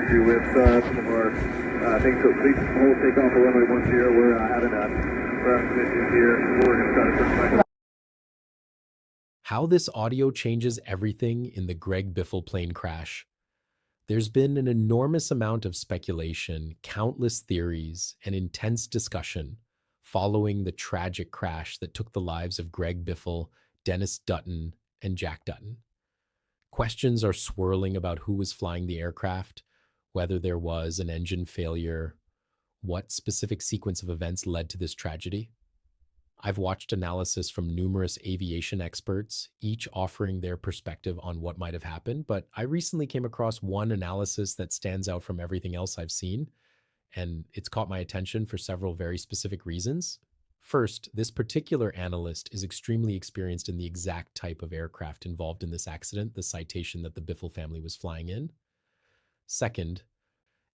With some of our things, so please hold takeoff for runway 10. We're having some issues here. We're going to try to turn back. How this audio changes everything in the Greg Biffle plane crash. There's been an enormous amount of speculation, countless theories, and intense discussion following the tragic crash that took the lives of Greg Biffle, Dennis Dutton, and Jack Dutton. Questions are swirling about who was flying the aircraft, whether there was an engine failure, what specific sequence of events led to this tragedy. I've watched analysis from numerous aviation experts, each offering their perspective on what might have happened, but I recently came across one analysis that stands out from everything else I've seen, and it's caught my attention for several very specific reasons. First, this particular analyst is extremely experienced in the exact type of aircraft involved in this accident, the Citation that the Biffle family was flying in. Second,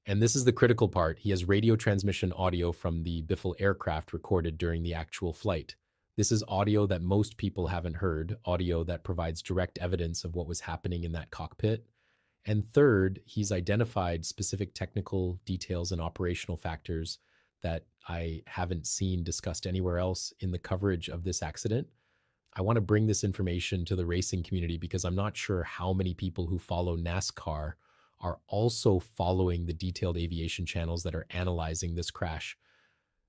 and this is the critical part, he has radio transmission audio from the Biffle aircraft recorded during the actual flight. This is audio that most people haven't heard, audio that provides direct evidence of what was happening in that cockpit. And third, he's identified specific technical details and operational factors that I haven't seen discussed anywhere else in the coverage of this accident. I want to bring this information to the racing community because I'm not sure how many people who follow NASCAR are also following the detailed aviation channels that are analyzing this crash.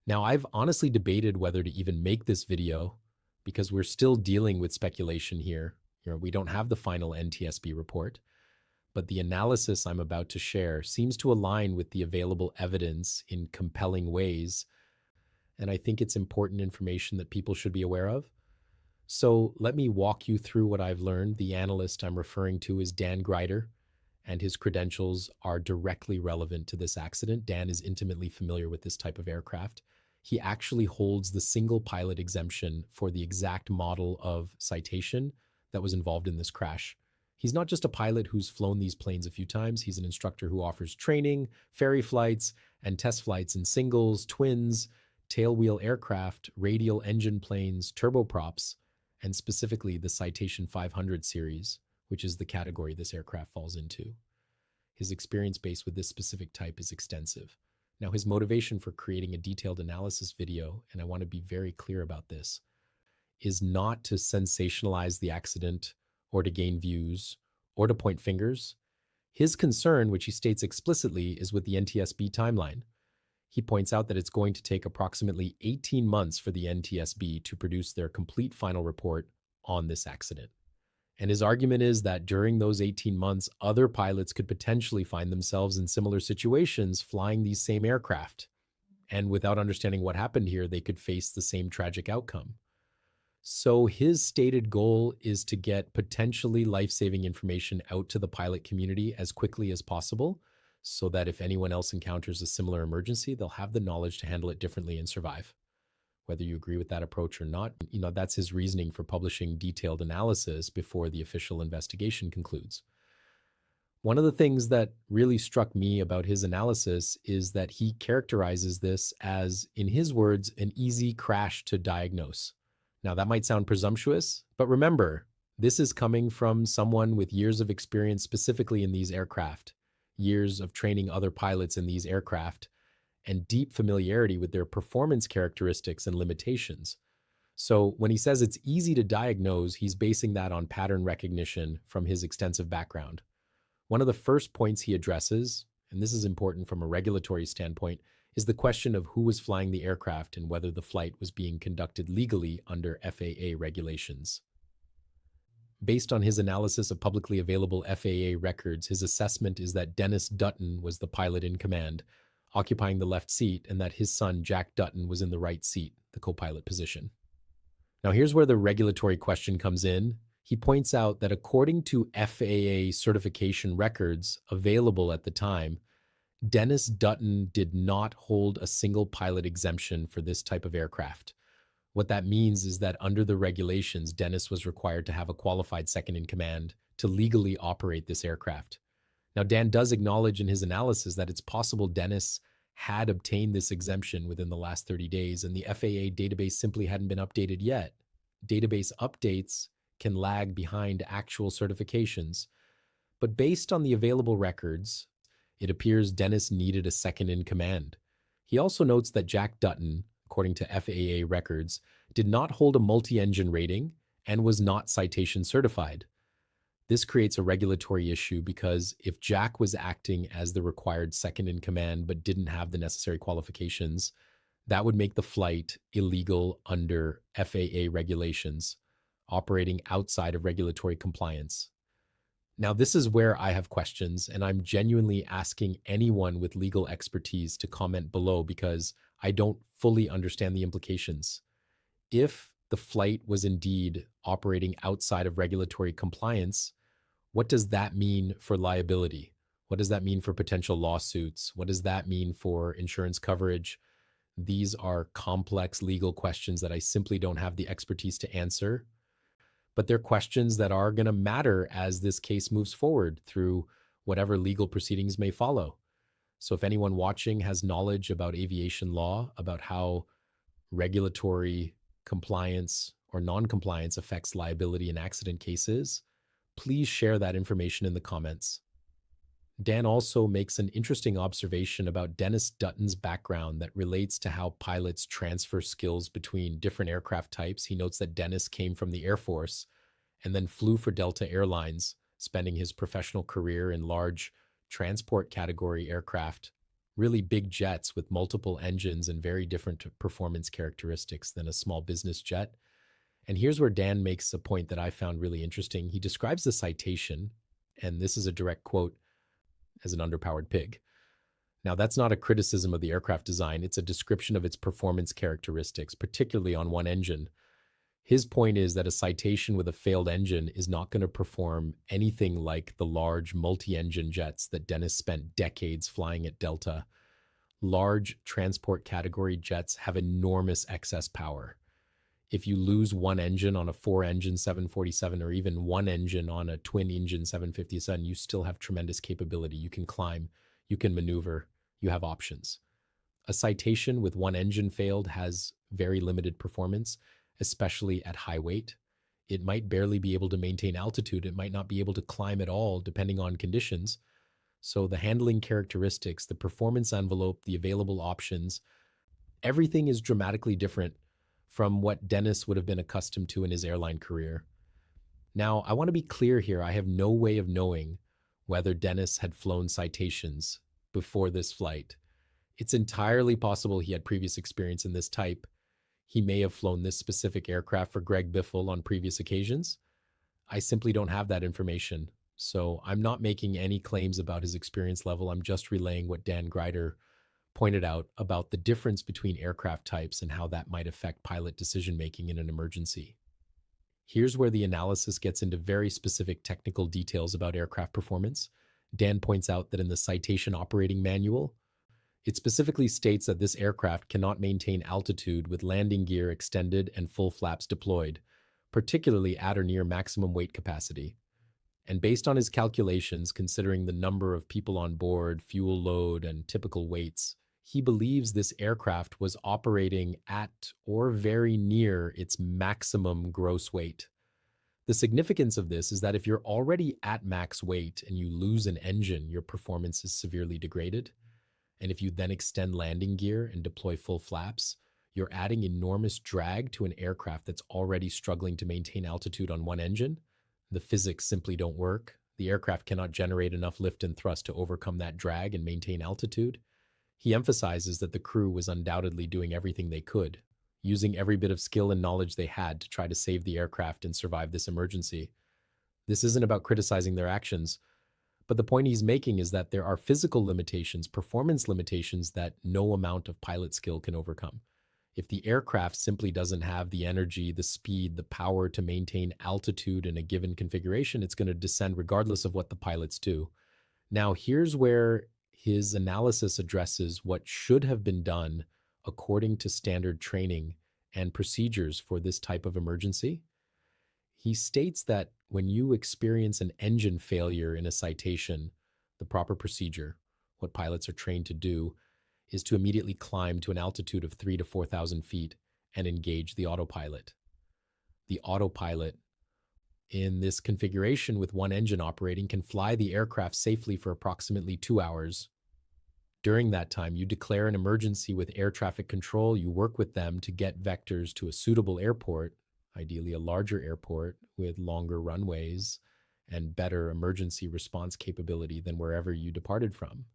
Now, I've honestly debated whether to even make this video because we're still dealing with speculation here. We don't have the final NTSB report, but the analysis I'm about to share seems to align with the available evidence in compelling ways, and I think it's important information that people should be aware of. So let me walk you through what I've learned. The analyst I'm referring to is Dan Greider, and his credentials are directly relevant to this accident. Dan is intimately familiar with this type of aircraft. He actually holds the single pilot exemption for the exact model of Citation that was involved in this crash. He's not just a pilot who's flown these planes a few times. He's an instructor who offers training, ferry flights, and test flights in singles, twins, tailwheel aircraft, radial engine planes, turboprops, and specifically the Citation 500 series, which is the category this aircraft falls into. His experience base with this specific type is extensive. Now, his motivation for creating a detailed analysis video, and I want to be very clear about this, is not to sensationalize the accident or to gain views or to point fingers. His concern, which he states explicitly, is with the NTSB timeline. He points out that it's going to take approximately 18 months for the NTSB to produce their complete final report on this accident. And his argument is that during those 18 months, other pilots could potentially find themselves in similar situations flying these same aircraft. And without understanding what happened here, they could face the same tragic outcome. So his stated goal is to get potentially life-saving information out to the pilot community as quickly as possible, so that if anyone else encounters a similar emergency, they'll have the knowledge to handle it differently and survive. Whether you agree with that approach or not, that's his reasoning for publishing detailed analysis before the official investigation concludes. One of the things that really struck me about his analysis is that he characterizes this as, in his words, an easy crash to diagnose. Now, that might sound presumptuous, but remember, this is coming from someone with years of experience specifically in these aircraft, years of training other pilots in these aircraft, and deep familiarity with their performance characteristics and limitations. So when he says it's easy to diagnose, he's basing that on pattern recognition from his extensive background. One of the first points he addresses, and this is important from a regulatory standpoint, is the question of who was flying the aircraft and whether the flight was being conducted legally under FAA regulations. Based on his analysis of publicly available FAA records, his assessment is that Dennis Dutton was the pilot in command, occupying the left seat, and that his son, Jack Dutton, was in the right seat, the co-pilot position. Now, here's where the regulatory question comes in. He points out that according to FAA certification records available at the time, Dennis Dutton did not hold a single pilot exemption for this type of aircraft. What that means is that under the regulations, Dennis was required to have a qualified second in command to legally operate this aircraft. Now, Dan does acknowledge in his analysis that it's possible Dennis had obtained this exemption within the last 30 days, and the FAA database simply hadn't been updated yet. Database updates can lag behind actual certifications. But based on the available records, It appears Dennis needed a second in command. He also notes that Jack Dutton, according to FAA records, did not hold a multi-engine rating and was not citation certified. This creates a regulatory issue because if Jack was acting as the required second in command but didn't have the necessary qualifications, that would make the flight illegal under FAA regulations, operating outside of regulatory compliance. Now, this is where I have questions, and I'm genuinely asking anyone with legal expertise to comment below because I don't fully understand the implications. If the flight was indeed operating outside of regulatory compliance, what does that mean for liability? What does that mean for potential lawsuits? What does that mean for insurance coverage? These are complex legal questions that I simply don't have the expertise to answer, but they're questions that are going to matter as this case moves forward through whatever legal proceedings may follow. So if anyone watching has knowledge about aviation law, about how regulatory compliance or non-compliance affects liability in accident cases, please share that information in the comments. Dan also makes an interesting observation about Dennis Dutton's background that relates to how pilots transfer skills between different aircraft types. He notes that Dennis came from the Air Force and then flew for Delta Airlines, spending his professional career in large transport category aircraft, really big jets with multiple engines and very different performance characteristics than a small business jet. And here's where Dan makes a point that I found really interesting. He describes the citation, and this is a direct quote, as an underpowered pig. Now, that's not a criticism of the aircraft design. It's a description of its performance characteristics, particularly on one engine. His point is that a citation with a failed engine is not going to perform anything like the large multi-engine jets that Dennis spent decades flying at Delta. Large transport category jets have enormous excess power. If you lose one engine on a four-engine 747 or even one engine on a twin-engine 757, you still have tremendous capability. You can climb, you can maneuver, you have options. A citation with one engine failed has very limited performance, especially at high weight. It might barely be able to maintain altitude. It might not be able to climb at all, depending on conditions. So the handling characteristics, the performance envelope, the available options, everything is dramatically different from what Dennis would have been accustomed to in his airline career. Now, I want to be clear here. I have no way of knowing whether Dennis had flown citations before this flight. It's entirely possible he had previous experience in this type. He may have flown this specific aircraft for Greg Biffle on previous occasions. I simply don't have that information. So I'm not making any claims about his experience level. I'm just relaying what Dan Greider pointed out about the difference between aircraft types and how that might affect pilot decision-making in an emergency. Here's where the analysis gets into very specific technical details about aircraft performance. Dan points out that in the Citation Operating Manual, it specifically states that this aircraft cannot maintain altitude with landing gear extended and full flaps deployed, particularly at or near maximum weight capacity. And based on his calculations, considering the number of people on board, fuel load, and typical weights, he believes this aircraft was operating at or very near its maximum gross weight. The significance of this is that if you're already at max weight and you lose an engine, your performance is severely degraded. And if you then extend landing gear and deploy full flaps, you're adding enormous drag to an aircraft that's already struggling to maintain altitude on one engine. The physics simply don't work. The aircraft cannot generate enough lift and thrust to overcome that drag and maintain altitude. He emphasizes that the crew was undoubtedly doing everything they could, using every bit of skill and knowledge they had to try to save the aircraft and survive this emergency. This isn't about criticizing their actions, but the point he's making is that there are physical limitations, performance limitations that no amount of pilot skill can overcome. If the aircraft simply doesn't have the energy, the speed, the power to maintain altitude in a given configuration, it's going to descend regardless of what the pilots do. Now, here's where his analysis addresses what should have been done according to standard training and procedures for this type of emergency. He states that when you experience an engine failure in a citation, the proper procedure, what pilots are trained to do, is to immediately climb to an altitude of 3,000 to 4,000 feet and engage the autopilot. The autopilot in this configuration with one engine operating can fly the aircraft safely for approximately 2 hours. During that time, you declare an emergency with air traffic control. You work with them to get vectors to a suitable airport, ideally a larger airport with longer runways and better emergency response capability than wherever you departed from.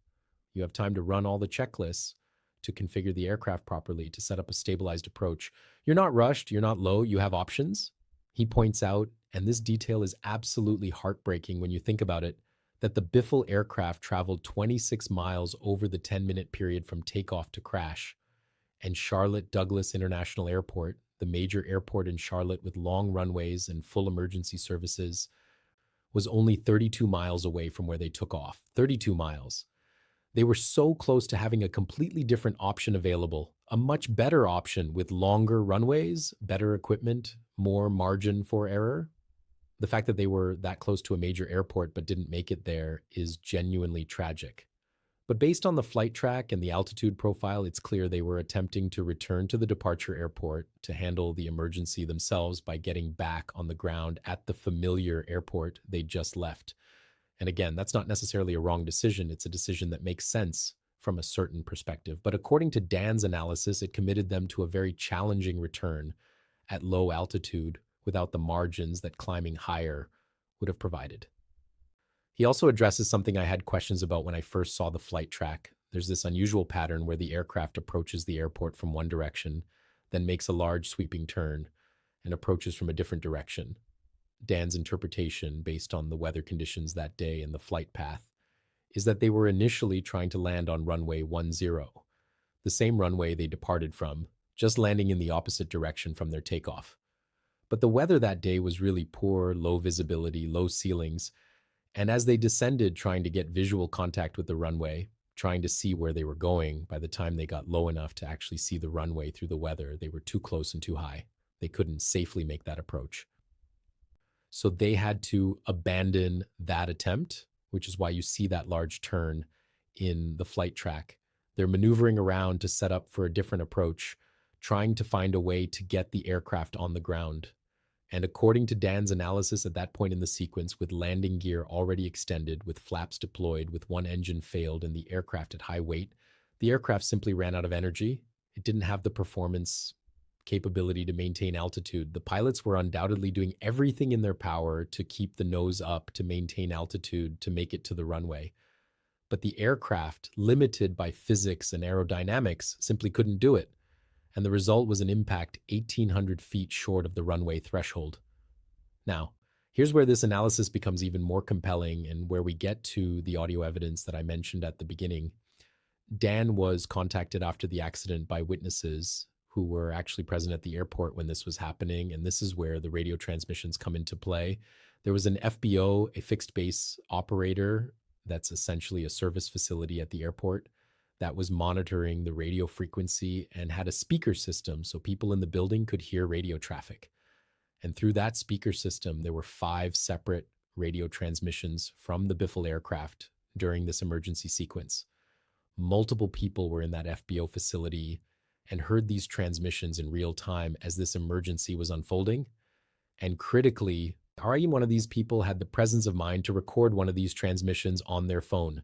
You have time to run all the checklists to configure the aircraft properly, to set up a stabilized approach. You're not rushed, you're not low, you have options. He points out, and this detail is absolutely heartbreaking when you think about it, that the Biffle aircraft traveled 26 miles over the 10-minute period from takeoff to crash, and Charlotte Douglas International Airport, the major airport in Charlotte with long runways and full emergency services, was only 32 miles away from where they took off. 32 miles. They were so close to having a completely different option available, a much better option with longer runways, better equipment, more margin for error. The fact that they were that close to a major airport but didn't make it there is genuinely tragic. But based on the flight track and the altitude profile, it's clear they were attempting to return to the departure airport to handle the emergency themselves by getting back on the ground at the familiar airport they just left. And again, that's not necessarily a wrong decision. It's a decision that makes sense from a certain perspective. But according to Dan's analysis, it committed them to a very challenging return at low altitude without the margins that climbing higher would have provided. He also addresses something I had questions about when I first saw the flight track. There's this unusual pattern where the aircraft approaches the airport from one direction, then makes a large sweeping turn and approaches from a different direction. Dan's interpretation, based on the weather conditions that day and the flight path, is that they were initially trying to land on runway 10, the same runway they departed from, just landing in the opposite direction from their takeoff. But the weather that day was really poor, low visibility, low ceilings, and as they descended trying to get visual contact with the runway, trying to see where they were going, by the time they got low enough to actually see the runway through the weather, they were too close and too high. They couldn't safely make that approach. So they had to abandon that attempt, which is why you see that large turn in the flight track. They're maneuvering around to set up for a different approach, trying to find a way to get the aircraft on the ground. And according to Dan's analysis at that point in the sequence, with landing gear already extended, with flaps deployed, with one engine failed, and the aircraft at high weight, the aircraft simply ran out of energy. It didn't have the performance capability to maintain altitude. The pilots were undoubtedly doing everything in their power to keep the nose up, to maintain altitude, to make it to the runway. But the aircraft, limited by physics and aerodynamics, simply couldn't do it. And the result was an impact 1,800 feet short of the runway threshold. Now, here's where this analysis becomes even more compelling and where we get to the audio evidence that I mentioned at the beginning. Dan was contacted after the accident by witnesses who were actually present at the airport when this was happening, and this is where the radio transmissions come into play. There was an FBO, a fixed base operator, that's essentially a service facility at the airport, that was monitoring the radio frequency and had a speaker system so people in the building could hear radio traffic. And through that speaker system, there were 5 separate radio transmissions from the Biffle aircraft during this emergency sequence. Multiple people were in that FBO facility and heard these transmissions in real time as this emergency was unfolding. And critically, one of these people had the presence of mind to record one of these transmissions on their phone.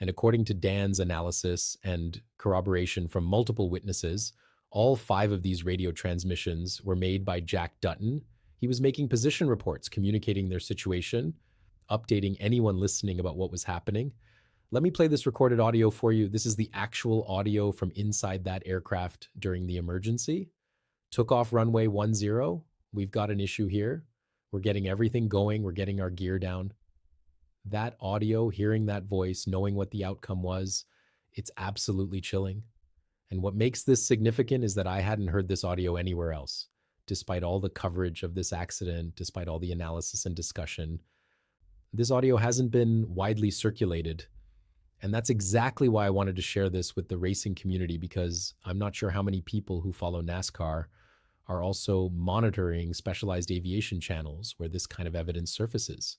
And according to Dan's analysis and corroboration from multiple witnesses, all 5 of these radio transmissions were made by Jack Dutton. He was making position reports, communicating their situation, updating anyone listening about what was happening. Let me play this recorded audio for you. This is the actual audio from inside that aircraft during the emergency. Took off runway 10. We've got an issue here. We're getting everything going. We're getting our gear down. That audio, hearing that voice, knowing what the outcome was, it's absolutely chilling. And what makes this significant is that I hadn't heard this audio anywhere else. Despite all the coverage of this accident, despite all the analysis and discussion, this audio hasn't been widely circulated. And that's exactly why I wanted to share this with the racing community, because I'm not sure how many people who follow NASCAR are also monitoring specialized aviation channels where this kind of evidence surfaces.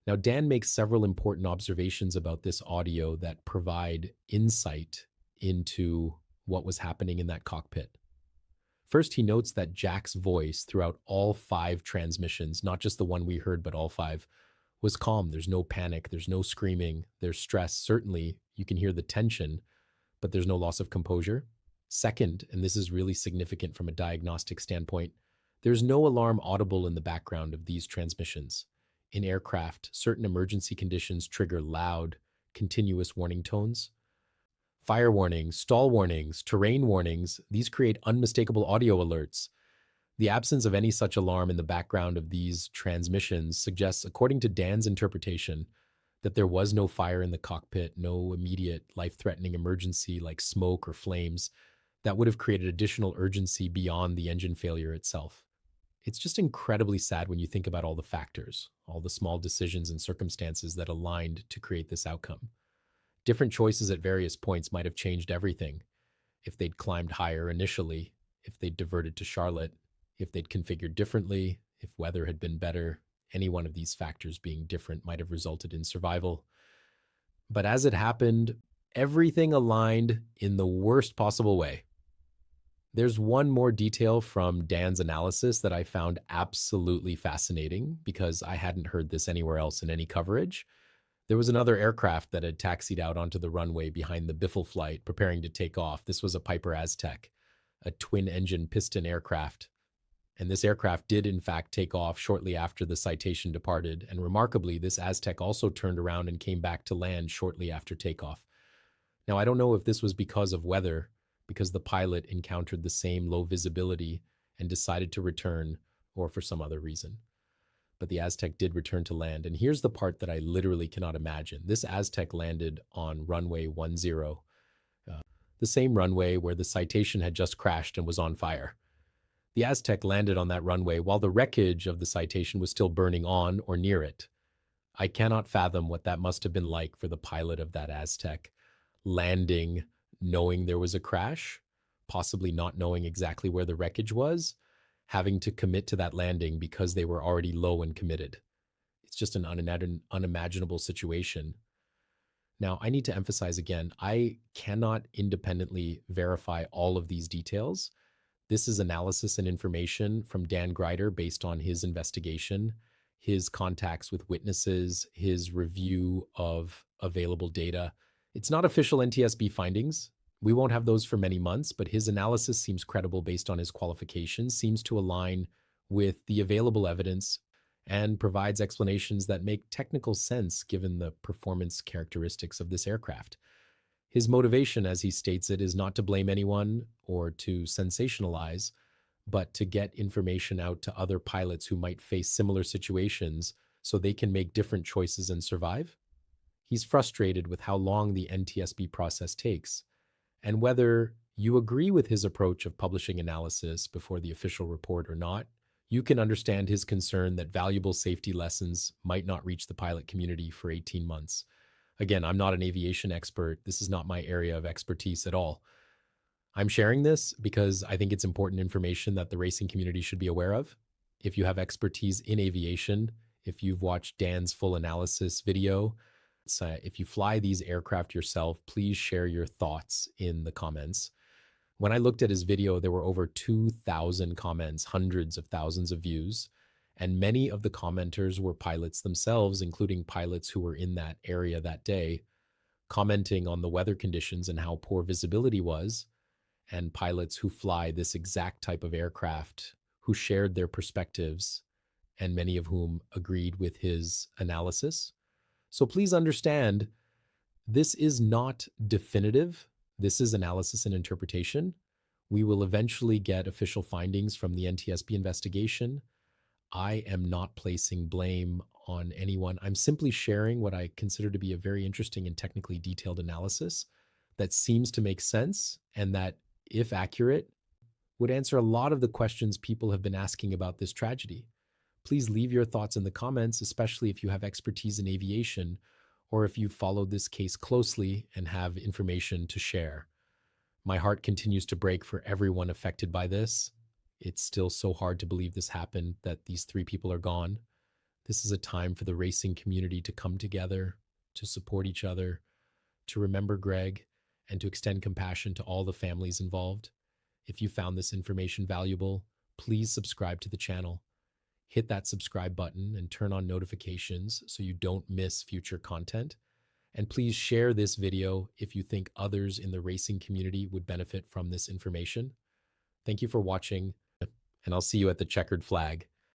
Now, Dan makes several important observations about this audio that provide insight into what was happening in that cockpit. First, he notes that Jack's voice throughout all 5 transmissions, not just the one we heard, but all 5, was calm. There's no panic, there's no screaming, there's stress. Certainly, you can hear the tension, but there's no loss of composure. Second, and this is really significant from a diagnostic standpoint, there's no alarm audible in the background of these transmissions. In aircraft, certain emergency conditions trigger loud, continuous warning tones. Fire warnings, stall warnings, terrain warnings, these create unmistakable audio alerts. The absence of any such alarm in the background of these transmissions suggests, according to Dan's interpretation, that there was no fire in the cockpit, no immediate life-threatening emergency like smoke or flames that would have created additional urgency beyond the engine failure itself. It's just incredibly sad when you think about all the factors, all the small decisions and circumstances that aligned to create this outcome. Different choices at various points might have changed everything. If they'd climbed higher initially, if they'd diverted to Charlotte, if they'd configured differently, if weather had been better, any one of these factors being different might have resulted in survival. But as it happened, everything aligned in the worst possible way. There's one more detail from Dan's analysis that I found absolutely fascinating because I hadn't heard this anywhere else in any coverage. There was another aircraft that had taxied out onto the runway behind the Biffle flight, preparing to take off. This was a Piper Aztec, a twin-engine piston aircraft. And this aircraft did, in fact, take off shortly after the Citation departed. And remarkably, this Aztec also turned around and came back to land shortly after takeoff. Now, I don't know if this was because of weather, because the pilot encountered the same low visibility and decided to return, or for some other reason. But the Aztec did return to land. And here's the part that I literally cannot imagine. This Aztec landed on runway 10, the same runway where the Citation had just crashed and was on fire. The Aztec landed on that runway while the wreckage of the Citation was still burning on or near it. I cannot fathom what that must have been like for the pilot of that Aztec, landing knowing there was a crash, possibly not knowing exactly where the wreckage was, having to commit to that landing because they were already low and committed. It's just an unimaginable situation. Now, I need to emphasize again, I cannot independently verify all of these details. This is analysis and information from Dan Greider based on his investigation, his contacts with witnesses, his review of available data. It's not official NTSB findings. We won't have those for many months, but his analysis seems credible based on his qualifications, seems to align with the available evidence, and provides explanations that make technical sense given the performance characteristics of this aircraft. His motivation, as he states it, is not to blame anyone or to sensationalize, but to get information out to other pilots who might face similar situations so they can make different choices and survive. He's frustrated with how long the NTSB process takes, and whether you agree with his approach of publishing analysis before the official report or not, you can understand his concern that valuable safety lessons might not reach the pilot community for 18 months. Again, I'm not an aviation expert. This is not my area of expertise at all. I'm sharing this because I think it's important information that the racing community should be aware of. If you have expertise in aviation, if you've watched Dan's full analysis video, if you fly these aircraft yourself, please share your thoughts in the comments. When I looked at his video, there were over 2,000 comments, hundreds of thousands of views, and many of the commenters were pilots themselves, including pilots who were in that area that day, commenting on the weather conditions and how poor visibility was, and pilots who fly this exact type of aircraft who shared their perspectives, and many of whom agreed with his analysis. So please understand, this is not definitive. This is analysis and interpretation. We will eventually get official findings from the NTSB investigation. I am not placing blame on anyone. I'm simply sharing what I consider to be a very interesting and technically detailed analysis that seems to make sense and that, if accurate, would answer a lot of the questions people have been asking about this tragedy. Please leave your thoughts in the comments, especially if you have expertise in aviation or if you've followed this case closely and have information to share. My heart continues to break for everyone affected by this. It's still so hard to believe this happened, that these 3 people are gone. This is a time for the racing community to come together, to support each other, to remember Greg, and to extend compassion to all the families involved. If you found this information valuable, please subscribe to the channel. Hit that subscribe button and turn on notifications so you don't miss future content. And please share this video if you think others in the racing community would benefit from this information. Thank you for watching, and I'll see you at the checkered flag.